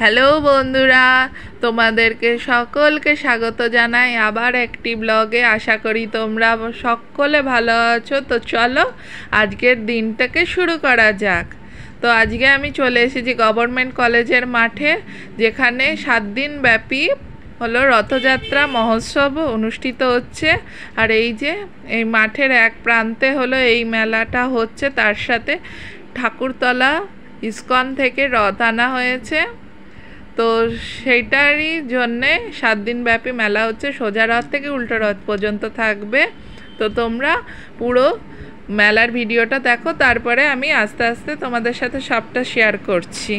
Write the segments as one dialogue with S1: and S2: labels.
S1: Hello বন্ধুরা, তোমাদেরকে সকলকে স্বাগত জানাই আবার একটি ব্লগে। আশা করি তোমরা সকলে ভালো আছো। তো চলো আজকের দিনটাকে শুরু করা যাক। তো আজকে আমি চলে এসেছি গভর্নমেন্ট কলেজের মাঠে, যেখানে 7 দিন ব্যাপী হলো রথযাত্রা মহোৎসব অনুষ্ঠিত হচ্ছে। আর এই যে এই মাঠের এক প্রান্তে হলো এই মেলাটা হচ্ছে, তার সাথে ঠাকুরতলা ইস্কন থেকে রথ আনা হয়েছে। তো সেইটারই জন্যে 7 দিন ব্যাপী মেলা হচ্ছে, সোজা রথ থেকে উল্টো রথ পর্যন্ত থাকবে। তো তোমরা পুরো মেলার ভিডিওটা দেখো, তারপরে আমি আস্তে আস্তে তোমাদের সাথে সবটা শেয়ার করছি।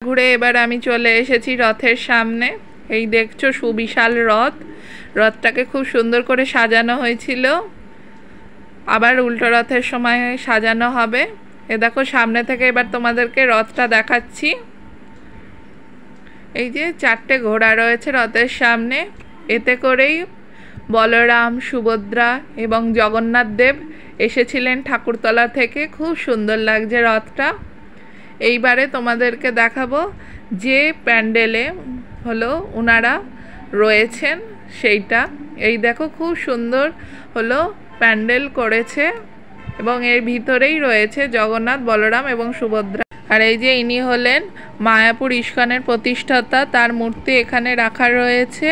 S1: ঘুরে এবার আমি চলে এসেছি রথের সামনে। এই দেখছো সুবিশাল রথ, রথটাকে খুব সুন্দর করে সাজানো হয়েছিল, আবার উল্টো রথের সময় সাজানো হবে। এ দেখো সামনে থেকে এবার তোমাদেরকে রথটা দেখাচ্ছি। এই যে 4টে ঘোড়া রয়েছে রথের সামনে, এতে করেই বলরাম, সুভদ্রা এবং জগন্নাথ দেব এসেছিলেন ঠাকুরতলা থেকে। খুব সুন্দর লাগছে রথটা। এইবারে তোমাদেরকে দেখাবো যে প্যান্ডেলে হলো ওনারা রয়েছেন সেইটা। এই দেখো খুব সুন্দর হলো প্যান্ডেল করেছে, এবং এর ভিতরেই রয়েছে জগন্নাথ, বলরাম এবং সুভদ্রা। আর এই যে ইনি হলেন মায়াপুর ইস্কনের প্রতিষ্ঠাতা, তার মূর্তি এখানে রাখা রয়েছে।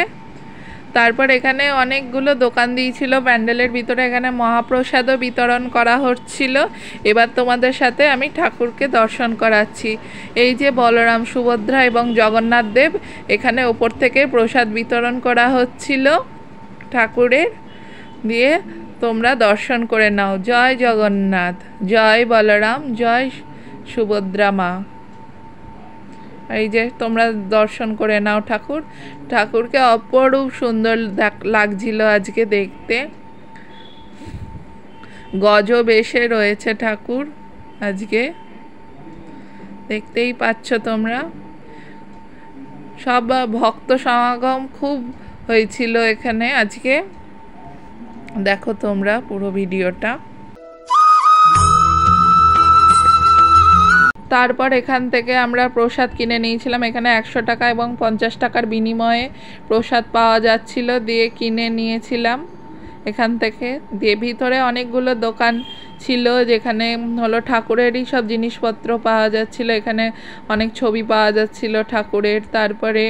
S1: তারপর এখানে অনেকগুলো দোকান দিয়েছিল প্যান্ডেলের ভিতরে, এখানে মহাপ্রসাদও বিতরণ করা হচ্ছিল। এবার তোমাদের সাথে আমি ঠাকুরকে দর্শন করাচ্ছি। এই যে বলরাম, সুভদ্রা এবং জগন্নাথ দেব, এখানে ওপর থেকে প্রসাদ বিতরণ করা হচ্ছিল ঠাকুরের। দিয়ে তোমরা দর্শন করে নাও। জয় জগন্নাথ, জয় বলরাম, জয় সুভদ্রা মা। এই যে তোমরা দর্শন করে নাও ঠাকুরকে। অপরূপ সুন্দর লাগছিল আজকে দেখতে। গজ বেশে রয়েছে ঠাকুর আজকে, দেখতেই পাচ্ছ তোমরা। সব ভক্ত সমাগম খুব হয়েছিল এখানে আজকে। দেখো তোমরা পুরো ভিডিওটা। তারপর এখান থেকে আমরা প্রসাদ কিনে নিয়েছিলাম। এখানে 100 টাকা এবং 50 টাকার বিনিময়ে প্রসাদ পাওয়া যাচ্ছিল, দিয়ে কিনে নিয়েছিলাম এখান থেকে। দিয়ে ভিতরে অনেকগুলো দোকান ছিল, যেখানে হলো ঠাকুরেরই সব জিনিসপত্র পাওয়া যাচ্ছিল। এখানে অনেক ছবি পাওয়া যাচ্ছিল ঠাকুরের, তারপরে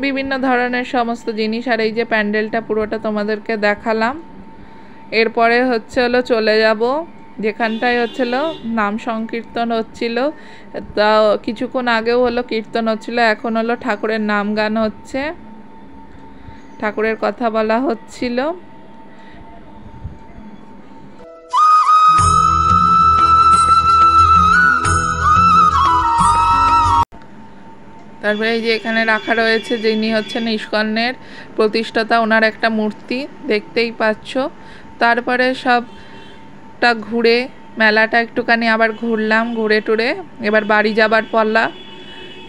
S1: বিভিন্ন ধরনের সমস্ত জিনিস। আর এই যে প্যান্ডেলটা পুরোটা তোমাদেরকে দেখালাম। এরপরে হলো চলে যাব যেখানটায় হচ্ছিল নাম সংকীর্তন হচ্ছিল। তা কিছুক্ষণ আগেও হলো কীর্তন হচ্ছিল, এখন হলো ঠাকুরের নাম গান হচ্ছে, ঠাকুরের কথা বলা হচ্ছিল। তারপরে এই যে এখানে রাখা রয়েছে যিনি হচ্ছেন ইস্কনের প্রতিষ্ঠাতা, ওনার একটা মূর্তি দেখতেই পাচ্ছ। তারপরে সবটা ঘুরে মেলাটা একটুখানি আবার ঘুরলাম, ঘুরে টুরে এবার বাড়ি যাবার পালা।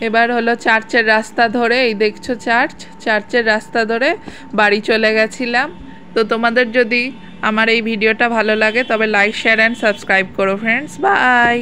S1: এবার হলো চার্চের রাস্তা ধরে, এই দেখছো চার্চের রাস্তা ধরে বাড়ি চলে গেছিলাম। তো তোমাদের যদি আমার এই ভিডিওটা ভালো লাগে তবে লাইক, শেয়ার অ্যান্ড সাবস্ক্রাইব করো ফ্রেন্ডস। বাই।